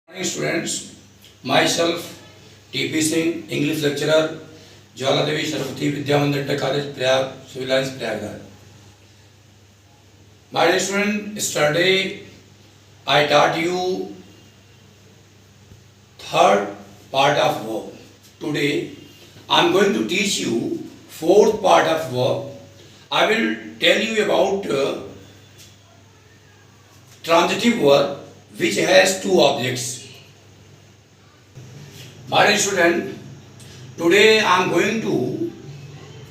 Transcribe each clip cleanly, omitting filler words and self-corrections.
Morning students, myself TP Singh, English lecturer, Jwala Devi Saraswati Vidya Mandir College, Prayag, Civil Lines, Prayagraj. My dear student, yesterday I taught you third part of verb. Today I am going to teach you fourth part of verb. I will tell you about transitive verb which has two objects. My dear student, today I am going to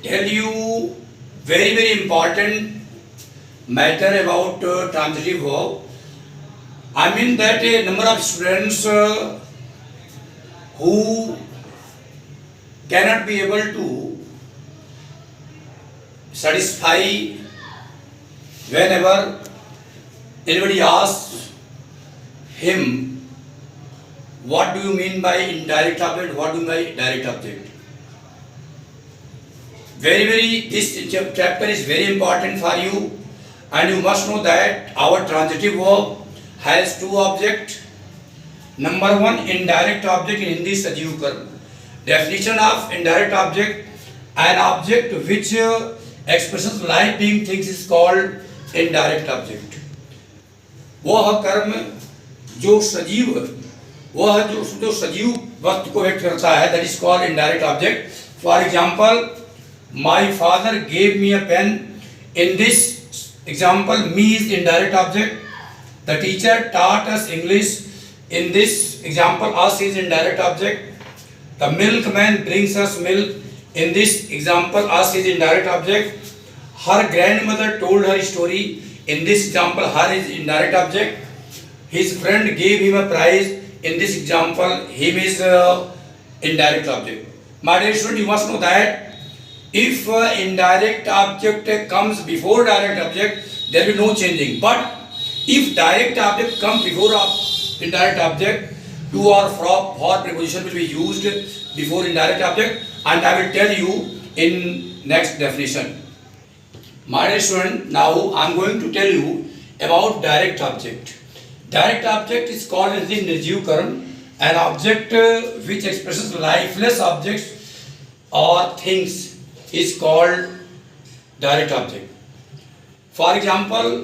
tell you very important matter about transitive verb. I mean that a number of students who cannot be able to satisfy whenever anybody asks him, what do you mean by indirect object? What do you mean by direct object? This chapter is very important for you, and you must know that our transitive verb has two objects. Number one, indirect object in Hindi sajiv karm. Definition of indirect object: an object which expresses life being things is called indirect object. वह कर्म जो सजीव वह जो सजीव वस्तु को व्यक्त करता है, that is called indirect object. For example, my father gave me a pen. In this example, me is indirect object. The teacher taught us English. In this example, us is indirect object. The milkman brings us milk. In this example, us is indirect object. Her grandmother told her story. In this example, her is indirect object. His friend gave him a prize. In this example, him is indirect object. My dear student, you must know that if indirect object comes before direct object, there will be no changing. But if direct object comes before indirect object, to or from preposition will be used before indirect object, and I will tell you in next definition. My dear student, now I am going to tell you about direct object. Direct object is called as the nirjiv karm, an object which expresses lifeless objects or things is called direct object. For example,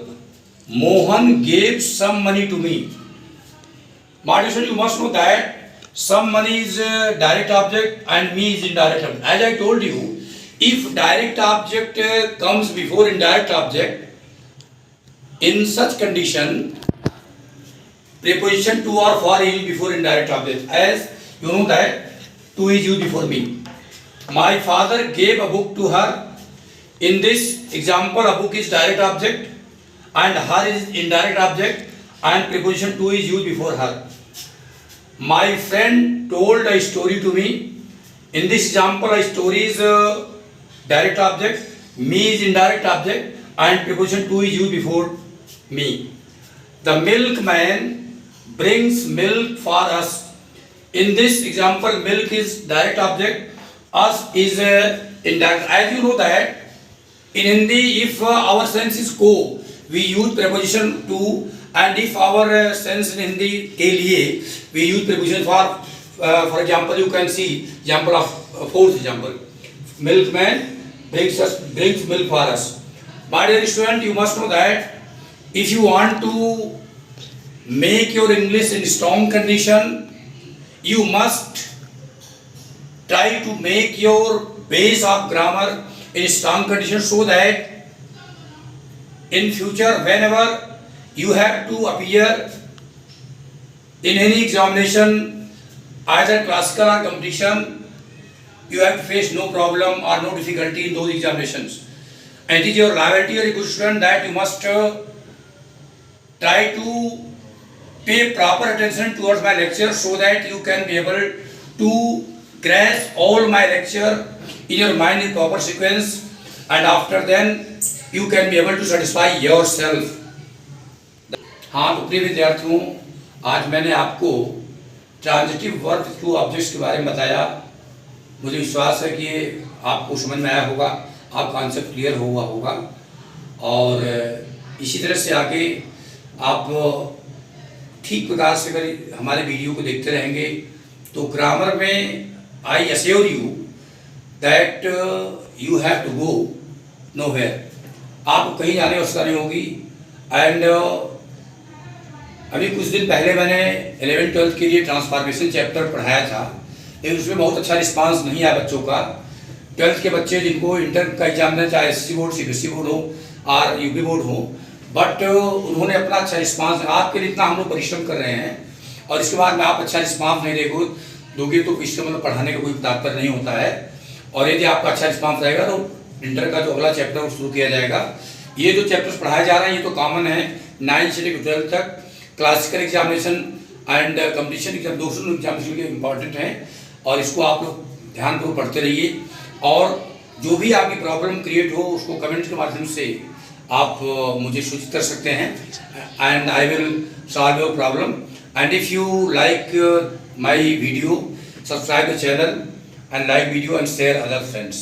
Mohan gave some money to me. My dear student, you must know that some money is direct object and me is indirect object. As I told you, if direct object comes before indirect object, in such condition, preposition to or for is used before indirect object. As you know that to is used before me. My father gave a book to her. In this example, a book is direct object and her is indirect object, and preposition to is used before her. My friend told a story to me. In this example, a story is direct object, me is indirect object, and preposition to is used before me. The milkman brings milk for us. In this example, milk is direct object, us is indirect. As you know that in Hindi, if our sense is ko, we use preposition to, and if our sense in Hindi ke liye, we use preposition for example, you can see example of fourth example. Milkman brings milk for us. My dear student, you must know that if you want to make your English in strong condition, you must try to make your base of grammar in strong condition, so that in future whenever you have to appear in any examination, either classical or competition, you have to face no problem or no difficulty in those examinations. And it is your liability as a good student that you must try to pay proper attention towards my lecture, so that you can be able to grasp all my lecture in your mind in proper sequence, and after then you can be able to satisfy yourself. हाँ, तो प्रिय विद्यार्थियों, आज मैंने आपको transitive verb two objects के बारे में बताया. मुझे विश्वास है कि आपको समझ में आया होगा, आप कॉन्सेप्ट क्लियर हुआ होगा, और इसी तरह से आगे आप ठीक प्रकार से अगर हमारे वीडियो को देखते रहेंगे तो ग्रामर में I assure you that you have to go nowhere, आपको कहीं जाने की आवश्यकता नहीं होगी। एंड अभी कुछ दिन पहले मैंने 11th-12th के लिए ट्रांसफॉर्मेशन चैप्टर पढ़ाया था, लेकिन उसमें बहुत अच्छा रिस्पांस नहीं आया बच्चों का। 12th के बच्चे जिनको इंटर का एग्जाम देना, चाहे एसएससी बोर्ड, सीबीएसई बोर्ड हो और यूपी बोर्ड हो, बट उन्होंने अपना अच्छा रिस्पांस, आपके लिए इतना हम लोग परिश्रम कर रहे हैं और इसके बाद में आप अच्छा रिस्पांस नहीं दोगे तो इससे मतलब पढ़ाने का कोई तात्पर्य नहीं होता है। और यदि आपका अच्छा रिस्पांस रहेगा तो इंटर का जो अगला चैप्टर वो शुरू किया जाएगा। ये जो चैप्टर्स पढ़ाए जा रहे हैं ये तो कॉमन है 9th से लेकर 12th तक। Classical examination and competition exam, दोनों एग्जामिनेशन के इम्पॉर्टेंट हैं और इसको आप लोग ध्यानपूर्वक पढ़ते रहिए। और जो भी आपकी प्रॉब्लम क्रिएट हो उसको कमेंट के माध्यम से आप मुझे सूचित कर सकते हैं and I will solve your problem. And if you like my video, subscribe the channel and like video and share other friends.